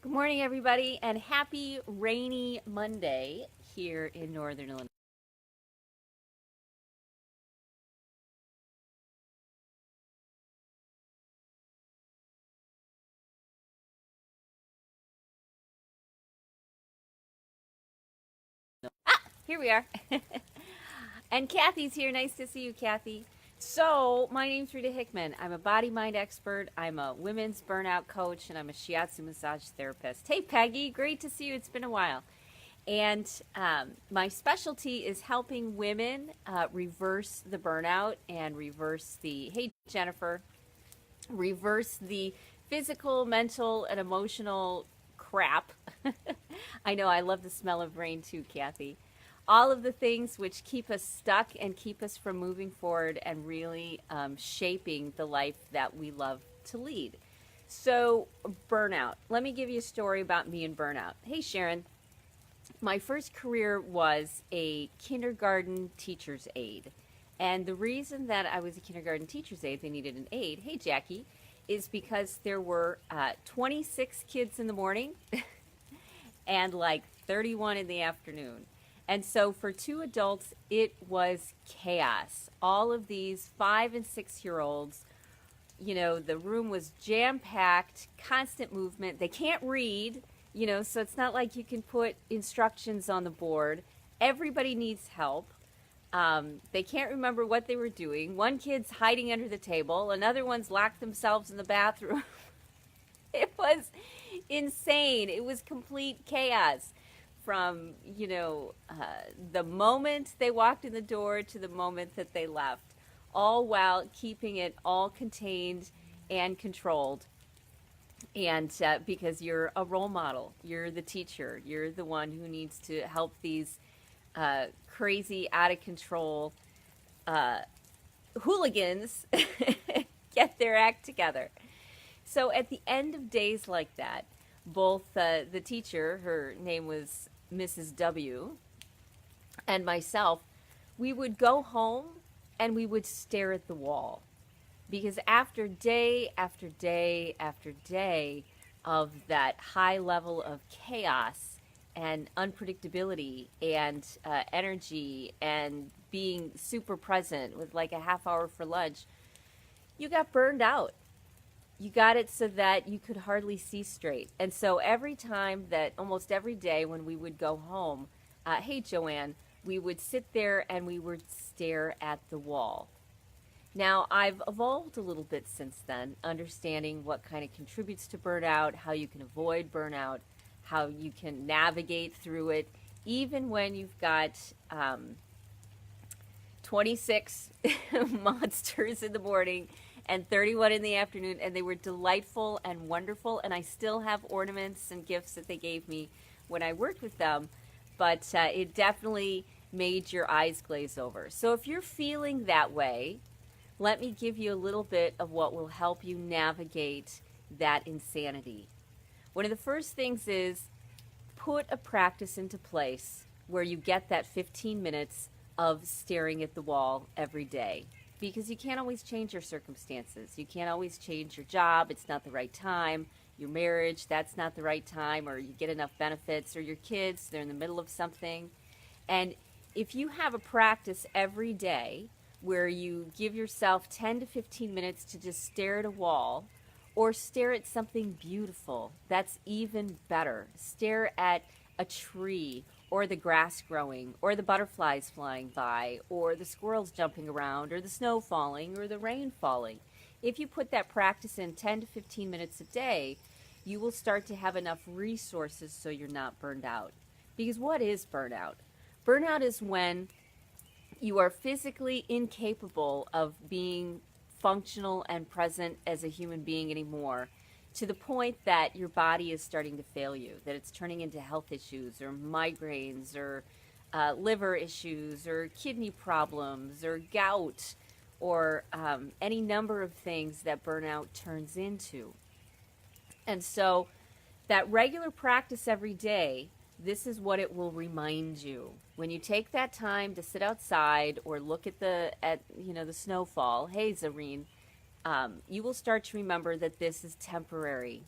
Good morning, everybody, and happy rainy Monday here in Northern Illinois. Here we are. And Kathy's here. Nice to see you, Kathy. So, my name's Rita Hickman. I'm a body mind expert, I'm a women's burnout coach, and I'm a shiatsu massage therapist. Hey, Peggy, great to see you. It's been a while. And my specialty is helping women reverse the burnout and reverse hey, Jennifer, reverse the physical, mental, and emotional crap. I know I love the smell of rain too, Kathy. All of the things which keep us stuck and keep us from moving forward and really shaping the life that we love to lead. So, burnout. Let me give you a story about me and burnout. Hey, Sharon. My first career was a kindergarten teacher's aide. And the reason that I was a kindergarten teacher's aide, they needed an aide, hey Jackie, is because there were 26 kids in the morning and like 31 in the afternoon. And so for two adults, it was chaos. All of these 5 and 6 year olds, the room was jam packed, constant movement. They can't read, so it's not like you can put instructions on the board. Everybody needs help. They can't remember what they were doing. One kid's hiding under the table, another one's locked themselves in the bathroom. It was insane. It was complete chaos from, the moment they walked in the door to the moment that they left, all while keeping it all contained and controlled. And because you're a role model, you're the teacher, you're the one who needs to help these crazy, out of control hooligans get their act together. So at the end of days like that, both the teacher, her name was Mrs. W, and myself, we would go home and we would stare at the wall. Because after day after day after day of that high level of chaos and unpredictability and energy and being super present with like a half hour for lunch, you got burned out. You got it so that you could hardly see straight. And so every time that, almost every day when we would go home, hey Joanne, we would sit there and we would stare at the wall. Now, I've evolved a little bit since then, understanding what kind of contributes to burnout, how you can avoid burnout, how you can navigate through it, even when you've got 26 monsters in the morning and 31 in the afternoon, and they were delightful and wonderful, and I still have ornaments and gifts that they gave me when I worked with them, but it definitely made your eyes glaze over. So if you're feeling that way, let me give you a little bit of what will help you navigate that insanity. One of the first things is put a practice into place where you get that 15 minutes of staring at the wall every day. Because you can't always change your circumstances. You can't always change your job. It's not the right time. Your marriage, that's not the right time. Or you get enough benefits. Or your kids, they're in the middle of something. And if you have a practice every day where you give yourself 10 to 15 minutes to just stare at a wall or stare at something beautiful, that's even better. Stare at a tree or the grass growing or the butterflies flying by or the squirrels jumping around or the snow falling or the rain falling. If you put that practice in 10 to 15 minutes a day, you will start to have enough resources so you're not burned out. Because what is burnout? Burnout is when you are physically incapable of being functional and present as a human being anymore, to the point that your body is starting to fail you, that it's turning into health issues or migraines or liver issues or kidney problems or gout or any number of things that burnout turns into. And so that regular practice every day, this is what it will remind you. When you take that time to sit outside or look at the snowfall, hey Zareen, you will start to remember that this is temporary,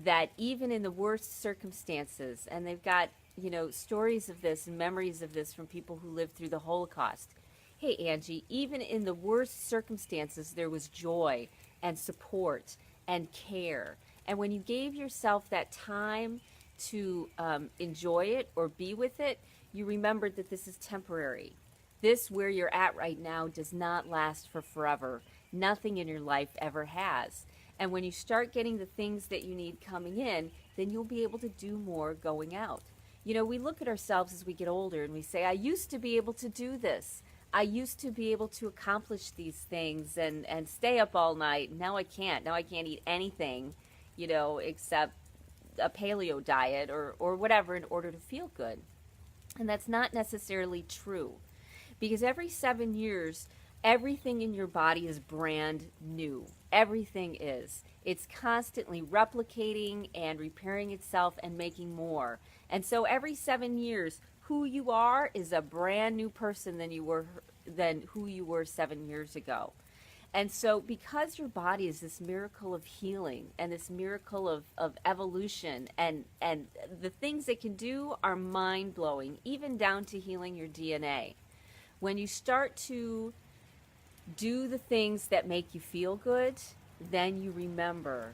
that even in the worst circumstances, and they've got, stories of this and memories of this from people who lived through the Holocaust. Hey, Angie, even in the worst circumstances, there was joy and support and care. And when you gave yourself that time to enjoy it or be with it, you remembered that this is temporary. This, where you're at right now, does not last for forever. Nothing in your life ever has. And when you start getting the things that you need coming in, then you'll be able to do more going out. We look at ourselves as we get older and we say, I used to be able to do this. I used to be able to accomplish these things and stay up all night. Now I can't. Now I can't eat anything, except a paleo diet or whatever in order to feel good. And that's not necessarily true, because every 7 years, everything in your body is brand new. Everything is. It's constantly replicating and repairing itself and making more. And so every 7 years, who you are is a brand new person than who you were 7 years ago. And so because your body is this miracle of healing and this miracle of evolution, and the things it can do are mind-blowing, even down to healing your DNA. When you start to do the things that make you feel good, then you remember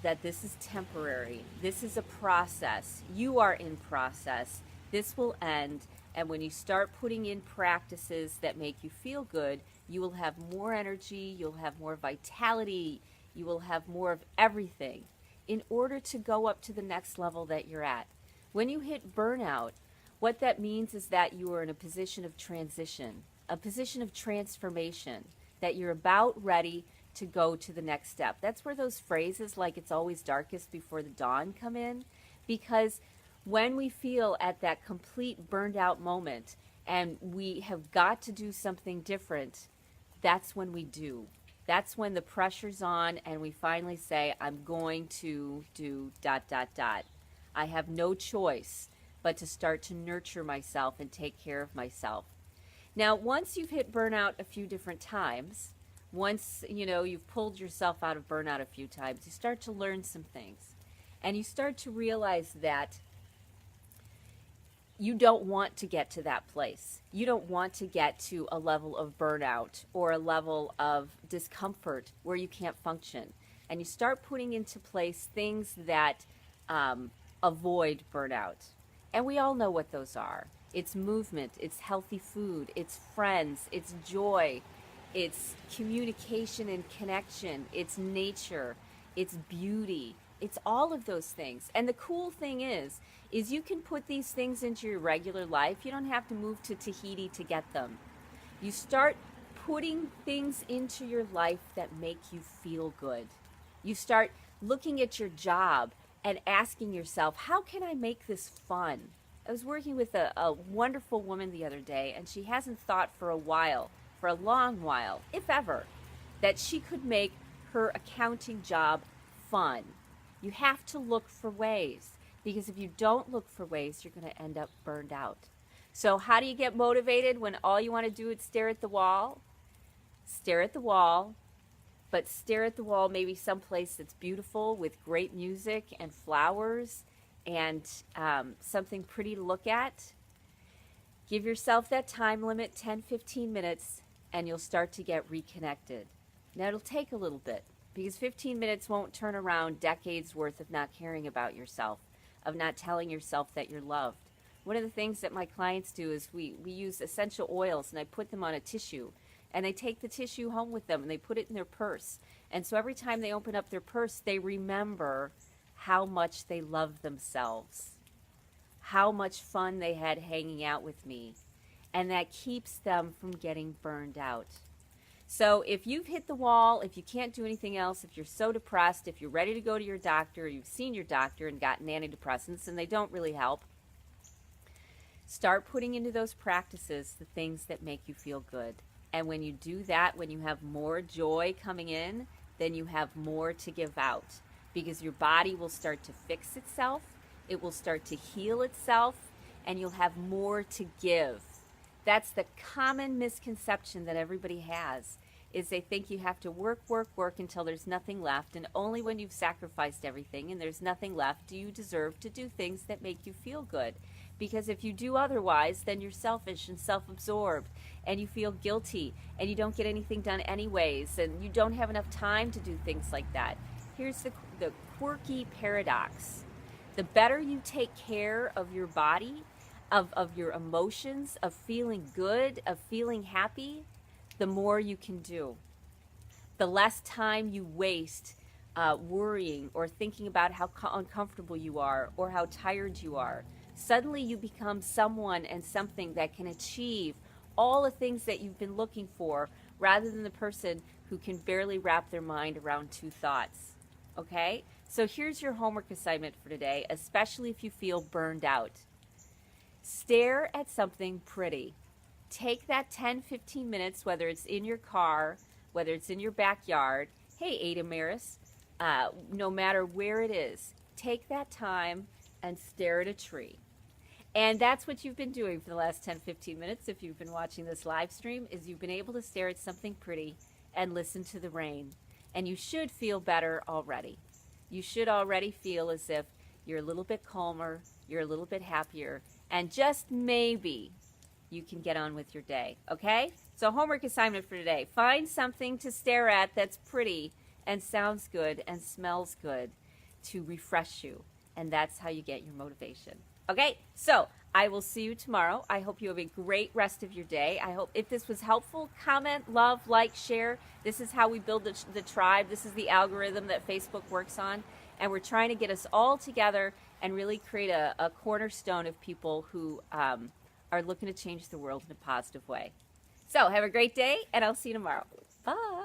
that this is temporary. This is a process. You are in process. This will end. And when you start putting in practices that make you feel good, you will have more energy, you'll have more vitality, you will have more of everything in order to go up to the next level that you're at. When you hit burnout, what that means is that you are in a position of transition, a position of transformation, that you're about ready to go to the next step. That's where those phrases like it's always darkest before the dawn come in, because when we feel at that complete burned out moment and we have got to do something different, that's when we do. That's when the pressure's on and we finally say, I'm going to do ... I have no choice but to start to nurture myself and take care of myself. Now, once you've hit burnout a few different times, once you've pulled yourself out of burnout a few times, you start to learn some things. And you start to realize that you don't want to get to that place. You don't want to get to a level of burnout or a level of discomfort where you can't function. And you start putting into place things that avoid burnout. And we all know what those are. It's movement, it's healthy food, it's friends, it's joy, it's communication and connection, it's nature, it's beauty. It's all of those things. And the cool thing is you can put these things into your regular life. You don't have to move to Tahiti to get them. You start putting things into your life that make you feel good. You start looking at your job and asking yourself, how can I make this fun? I was working with a wonderful woman the other day, and she hasn't thought for a long while, if ever, that she could make her accounting job fun. You have to look for ways, because if you don't look for ways, you're going to end up burned out. So how do you get motivated when all you want to do is stare at the wall? Stare at the wall, but stare at the wall maybe someplace that's beautiful with great music and flowers and something pretty to look at. Give yourself that time limit, 10-15 minutes, and you'll start to get reconnected. Now, it'll take a little bit, because 15 minutes won't turn around decades worth of not caring about yourself, of not telling yourself that you're loved. One of the things that my clients do is we use essential oils, and I put them on a tissue, and they take the tissue home with them and they put it in their purse. And so every time they open up their purse, they remember how much they love themselves, how much fun they had hanging out with me, and that keeps them from getting burned out. So if you've hit the wall, if you can't do anything else, if you're so depressed, if you're ready to go to your doctor, you've seen your doctor and gotten antidepressants and they don't really help, start putting into those practices the things that make you feel good. And when you do that, when you have more joy coming in, then you have more to give out, because your body will start to fix itself, it will start to heal itself, and you'll have more to give. That's the common misconception that everybody has, is they think you have to work, work, work until there's nothing left, and only when you've sacrificed everything and there's nothing left do you deserve to do things that make you feel good. Because if you do otherwise, then you're selfish and self-absorbed, and you feel guilty, and you don't get anything done anyways, and you don't have enough time to do things like that. Here's the quirky paradox. The better you take care of your body, of your emotions, of feeling good, of feeling happy, the more you can do. The less time you waste worrying or thinking about how uncomfortable you are or how tired you are. Suddenly you become someone and something that can achieve all the things that you've been looking for, rather than the person who can barely wrap their mind around two thoughts. Okay? So here's your homework assignment for today, especially if you feel burned out. Stare at something pretty. Take that 10-15 minutes, whether it's in your car, whether it's in your backyard. Hey, Ada Maris, no matter where it is, take that time and stare at a tree. And that's what you've been doing for the last 10-15 minutes if you've been watching this live stream, is you've been able to stare at something pretty and listen to the rain. And you should feel better already. You should already feel as if you're a little bit calmer, you're a little bit happier, and just maybe you can get on with your day, okay? So homework assignment for today. Find something to stare at that's pretty and sounds good and smells good to refresh you. And that's how you get your motivation. Okay, so I will see you tomorrow. I hope you have a great rest of your day. I hope if this was helpful, comment, love, like, share. This is how we build the tribe. This is the algorithm that Facebook works on. And we're trying to get us all together and really create a cornerstone of people who are looking to change the world in a positive way. So have a great day, and I'll see you tomorrow. Bye.